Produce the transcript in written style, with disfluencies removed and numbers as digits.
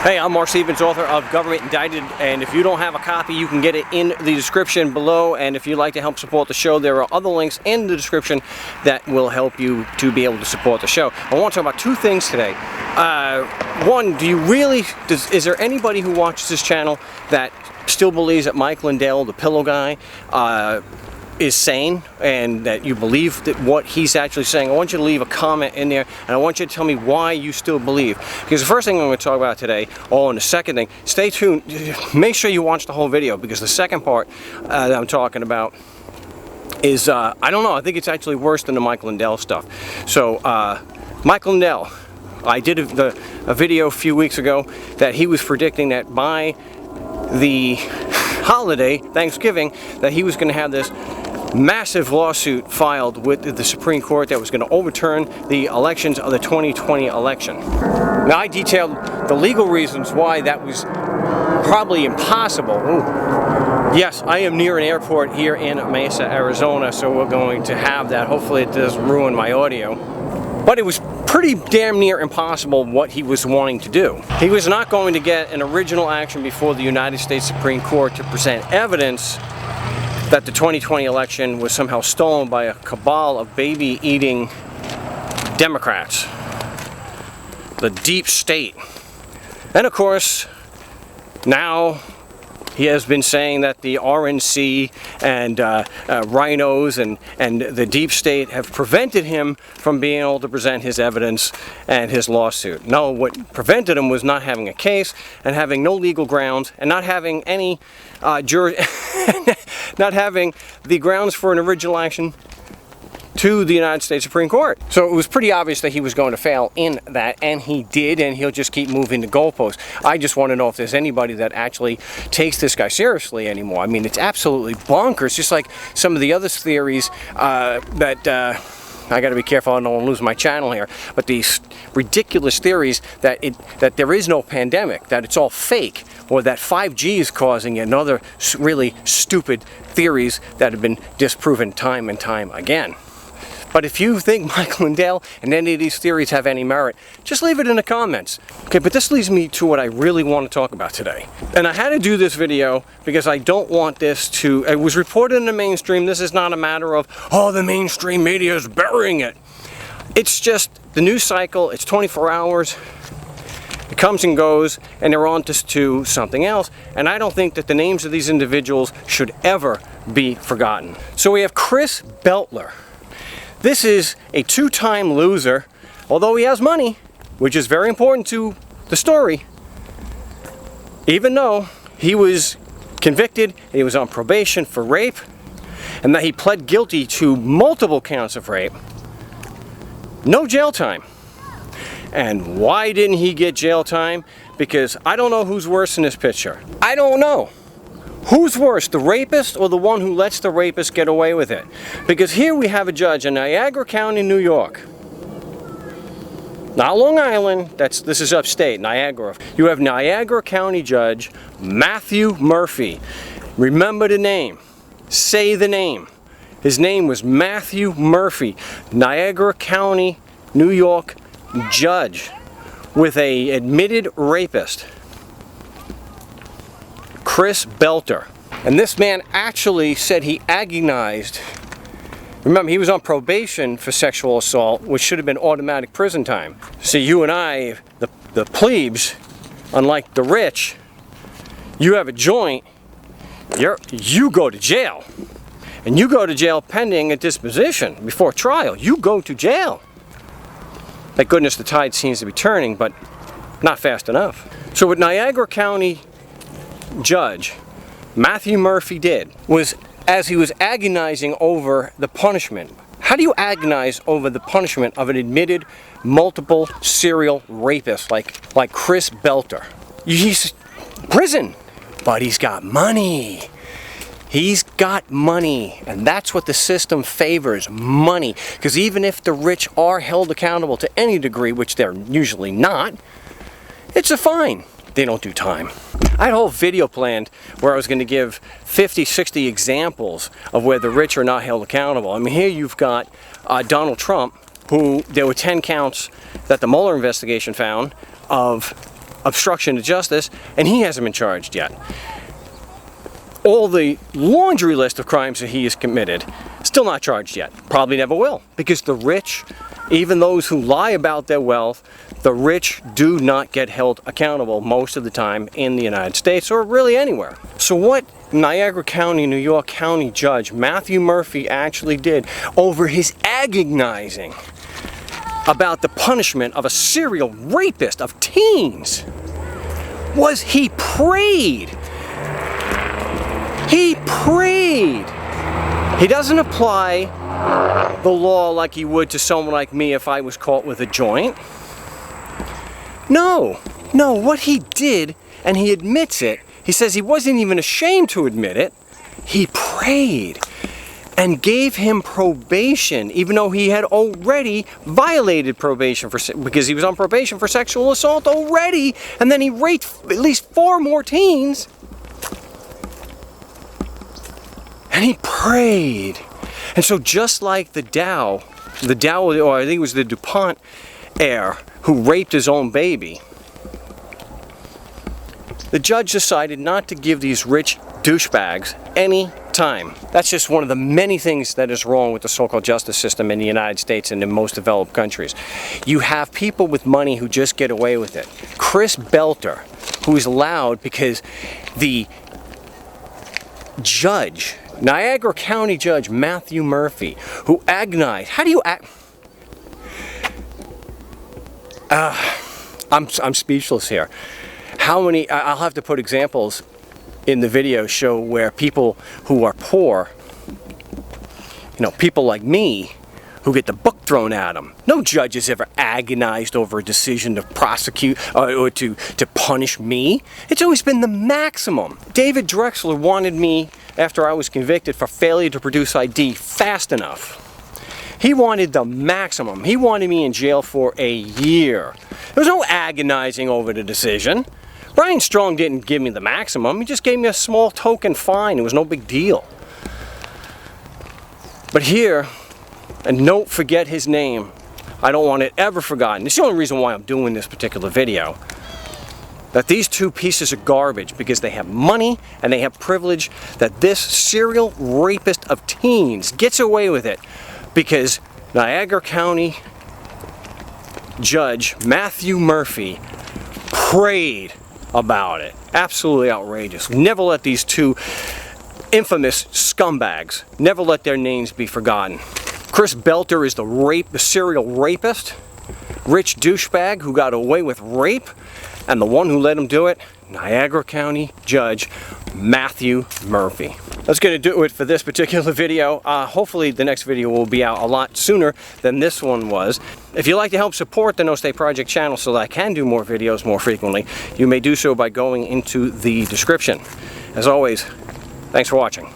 Hey, I'm Mark Stevens, author of Government Indicted, and if you don't have a copy, you can get it in the description below. And if you'd like to help support the show, there are other links in the description that will help you to be able to support the show. I want to talk about two things today. One, is there anybody who watches this channel that still believes that Mike Lindell, the pillow guy, is sane, and that you believe that what he's actually saying? I want you to leave a comment in there, and I want you to tell me why you still believe. Because the first thing I'm going to talk about today, and the second thing, stay tuned, make sure you watch the whole video, because the second part that I'm talking about is, I don't know, I think it's actually worse than the Mike Lindell stuff. So, Mike Lindell, I did a video a few weeks ago that he was predicting that by the holiday, Thanksgiving, that he was going to have this massive lawsuit filed with the Supreme Court that was going to overturn the elections of the 2020 election. Now, I detailed the legal reasons why that was probably impossible. Ooh. Yes, I am near an airport here in Mesa, Arizona, so we're going to have that. Hopefully it doesn't ruin my audio. But it was pretty damn near impossible what he was wanting to do. He was not going to get an original action before the United States Supreme Court to present evidence that the 2020 election was somehow stolen by a cabal of baby-eating Democrats, the deep state. And of course, now he has been saying that the RNC and rhinos and the deep state have prevented him from being able to present his evidence and his lawsuit. No, what prevented him was not having a case and having no legal grounds and not having any not having the grounds for an original action to the United States Supreme Court. So it was pretty obvious that he was going to fail in that, and he did, and he'll just keep moving the goalposts. I just want to know if there's anybody that actually takes this guy seriously anymore. I mean, it's absolutely bonkers, just like some of the other theories that I got to be careful I don't lose my channel here, but these ridiculous theories that there is no pandemic, that it's all fake, or that 5G is causing it, and other really stupid theories that have been disproven time and time again. But if you think Mike Lindell and any of these theories have any merit, just leave it in the comments. Okay, but this leads me to what I really want to talk about today. And I had to do this video because I don't want this to, it was reported in the mainstream. This is not a matter of, oh, the mainstream media is burying it. It's just the news cycle, it's 24 hours. It comes and goes, and they're on to something else, and I don't think that the names of these individuals should ever be forgotten. So we have Chris Butler. This is a two-time loser, although he has money, which is very important to the story, even though he was convicted, and he was on probation for rape, and that he pled guilty to multiple counts of rape. No jail time. And why didn't he get jail time? Because I don't know who's worse in this picture. I don't know. Who's worse, the rapist or the one who lets the rapist get away with it? Because here we have a judge in Niagara County, New York. Not Long Island, this is upstate, Niagara. You have Niagara County Judge Matthew Murphy. Remember the name. Say the name. His name was Matthew Murphy, Niagara County, New York judge with an admitted rapist, Chris Butler. And this man actually said he agonized. Remember, he was on probation for sexual assault, which should have been automatic prison time. See, you and I, the plebes, unlike the rich, you have a joint, you go to jail. And you go to jail pending a disposition before trial. You go to jail. Thank goodness the tide seems to be turning, but not fast enough. So what Niagara County Judge Matthew Murphy did was, as he was agonizing over the punishment, how do you agonize over the punishment of an admitted multiple serial rapist like Chris Butler? He's prison, but he's got money. He's got money, and that's what the system favors, money. Because even if the rich are held accountable to any degree, which they're usually not, it's a fine. They don't do time. I had a whole video planned where I was going to give 50, 60 examples of where the rich are not held accountable. I mean, here you've got Donald Trump, who there were 10 counts that the Mueller investigation found of obstruction of justice, and he hasn't been charged yet. All the laundry list of crimes that he has committed, still not charged yet. Probably never will, because the rich, even those who lie about their wealth, the rich do not get held accountable most of the time in the United States, or really anywhere. So what Niagara County, New York County Judge Matthew Murphy actually did over his agonizing about the punishment of a serial rapist of teens was he prayed. He prayed. He doesn't apply the law like he would to someone like me if I was caught with a joint. No, what he did, and he admits it, he says he wasn't even ashamed to admit it, he prayed and gave him probation, even though he had already violated probation because he was on probation for sexual assault already, and then he raped at least 4 more teens. And he prayed. And so just like the Dow, or I think it was the DuPont heir who raped his own baby, the judge decided not to give these rich douchebags any time. That's just one of the many things that is wrong with the so-called justice system in the United States and in most developed countries. You have people with money who just get away with it. Chris Butler, who is allowed because the judge, Niagara County Judge Matthew Murphy, who agonized. How do you act? I'm speechless here. How many? I'll have to put examples in the video show where people who are poor, people like me, who get the book thrown at them. No judge has ever agonized over a decision to prosecute or to punish me. It's always been the maximum. David Drexler wanted me, after I was convicted for failure to produce ID fast enough. He wanted the maximum. He wanted me in jail for a year. There was no agonizing over the decision. Brian Strong didn't give me the maximum. He just gave me a small token fine. It was no big deal. But here, and don't forget his name. I don't want it ever forgotten. It's the only reason why I'm doing this particular video. That these two pieces of garbage, because they have money and they have privilege, that this serial rapist of teens gets away with it because Niagara County Judge Matthew Murphy prayed about it. Absolutely outrageous. Never let these two infamous scumbags, never let their names be forgotten. Chris Butler is the serial rapist, rich douchebag who got away with rape, and the one who let him do it, Niagara County Judge Matthew Murphy. That's going to do it for this particular video. Hopefully the next video will be out a lot sooner than this one was. If you'd like to help support the No State Project channel so that I can do more videos more frequently, you may do so by going into the description. As always, thanks for watching.